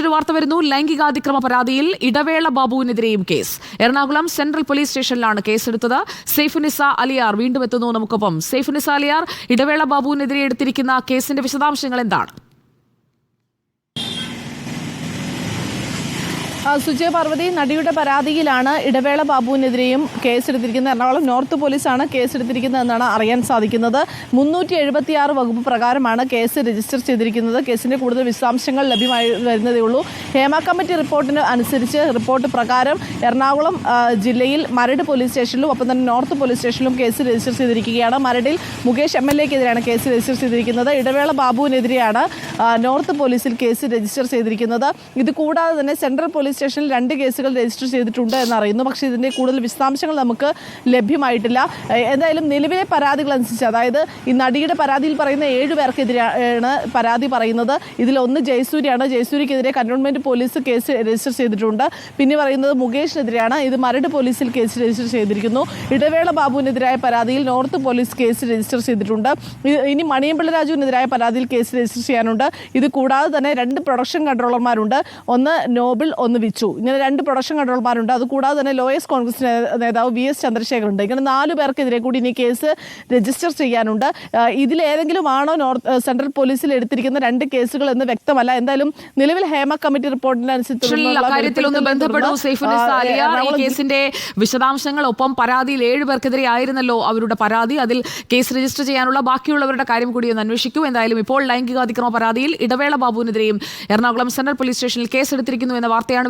മറ്റൊരു വാർത്ത വരുന്നു. ലൈംഗികാതിക്രമ പരാതിയിൽ ഇടവേള ബാബുവിനെതിരെയും കേസ്. എറണാകുളം സെൻട്രൽ പോലീസ് സ്റ്റേഷനിലാണ് കേസെടുത്തത്. സൈഫുനിസ അലിയാർ വീണ്ടും എത്തുന്നു നമുക്കൊപ്പം. സൈഫുനിസ അലിയാർ, ഇടവേള ബാബുവിനെതിരെ എടുത്തിരിക്കുന്ന കേസിന്റെ വിശദാംശങ്ങൾ എന്താണ്? സുജയ പാർവതി, നടിയുടെ പരാതിയിലാണ് ഇടവേള ബാബുവിനെതിരെയും കേസെടുത്തിരിക്കുന്നത്. എറണാകുളം നോർത്ത് പോലീസാണ് കേസെടുത്തിരിക്കുന്നതെന്നാണ് അറിയാൻ സാധിക്കുന്നത്. 376 വകുപ്പ് പ്രകാരമാണ് കേസ് രജിസ്റ്റർ ചെയ്തിരിക്കുന്നത്. കേസിന്റെ കൂടുതൽ വിശദാംശങ്ങൾ ലഭ്യമായി വരുന്നതേ ഉള്ളൂ. ഹേമ കമ്മിറ്റി റിപ്പോർട്ടിന് അനുസരിച്ച് റിപ്പോർട്ട് പ്രകാരം എറണാകുളം ജില്ലയിൽ മരട് പോലീസ് സ്റ്റേഷനിലും ഒപ്പം തന്നെ നോർത്ത് പോലീസ് സ്റ്റേഷനിലും കേസ് രജിസ്റ്റർ ചെയ്തിരിക്കുകയാണ്. മരടിൽ മുകേഷ് MLA-ക്കെതിരെയാണ് കേസ് രജിസ്റ്റർ ചെയ്തിരിക്കുന്നത്. ഇടവേള ബാബുവിനെതിരെയാണ് നോർത്ത് പോലീസിൽ കേസ് രജിസ്റ്റർ ചെയ്തിരിക്കുന്നത്. ഇത് കൂടാതെ തന്നെ സെൻട്രൽ പോലീസ് സ്റ്റേഷനിൽ 2 കേസുകൾ രജിസ്റ്റർ ചെയ്തിട്ടുണ്ട് എന്നറിയുന്നു. പക്ഷേ ഇതിൻ്റെ കൂടുതൽ വിശദാംശങ്ങൾ നമുക്ക് ലഭ്യമായിട്ടില്ല. എന്തായാലും നിലവിലെ പരാതികൾ അനുസരിച്ച്, അതായത് ഈ നടിയുടെ പരാതിയിൽ പറയുന്ന 7 പേർക്കെതിരെയാണ് പരാതി പറയുന്നത്. ഇതിലൊന്ന് ജയസൂര്യാണ്. ജയസൂര്യക്കെതിരെ കന്റോൺമെന്റ് പോലീസ് കേസ് രജിസ്റ്റർ ചെയ്തിട്ടുണ്ട്. പിന്നെ പറയുന്നത് മുകേഷിനെതിരെയാണ്. ഇത് മരട് പോലീസിൽ കേസ് രജിസ്റ്റർ ചെയ്തിരിക്കുന്നു. ഇടവേള ബാബുവിനെതിരായ പരാതിയിൽ നോർത്ത് പോലീസ് കേസ് രജിസ്റ്റർ ചെയ്തിട്ടുണ്ട്. ഇനി മണിയമ്പിള്ള രാജുവിനെതിരായ പരാതിയിൽ കേസ് രജിസ്റ്റർ ചെയ്യാനുണ്ട്. ഇത് കൂടാതെ തന്നെ 2 പ്രൊഡക്ഷൻ കൺട്രോളർമാരുണ്ട്. ഒന്ന് നോബിൾ, ഒന്ന് വിച്ചു. ഇങ്ങനെ 2 പ്രൊഡക്ഷൻ കൺട്രോളർമാരുണ്ട്. അതുകൂടാതെ തന്നെ ലോയേഴ്സ് കോൺഗ്രസ് നേതാവ് VS ചന്ദ്രശേഖറുണ്ട്. ഇങ്ങനെ 4 പേർക്കെതിരെ കൂടി ഇനി കേസ് രജിസ്റ്റർ ചെയ്യാനുണ്ട്. ഇതിലേതെങ്കിലും ആണോ സെൻട്രൽ പോലീസിൽ എടുത്തിരിക്കുന്ന 2 കേസുകൾ എന്ന് വ്യക്തമല്ല. എന്തായാലും നിലവിൽ ഹേമ കമ്മിറ്റി റിപ്പോർട്ടിനനുസരിച്ച് കേസിന്റെ വിശദാംശങ്ങൾ, ഒപ്പം പരാതിയിൽ 7 പേർക്കെതിരെ ആയിരുന്നല്ലോ അവരുടെ പരാതി. അതിൽ കേസ് രജിസ്റ്റർ ചെയ്യാനുള്ള ബാക്കിയുള്ളവരുടെ കാര്യം കൂടി ഒന്ന് അന്വേഷിക്കൂ. എന്തായാലും ഇപ്പോൾ ലൈംഗികാതിക്രമ പരാതിയിൽ ഇടവേള ബാബുവിനെതിരെയും എറണാകുളം സെൻട്രൽ പോലീസ് സ്റ്റേഷനിൽ കേസെടുത്തിരിക്കുന്നു എന്ന വാർത്തയാണ്.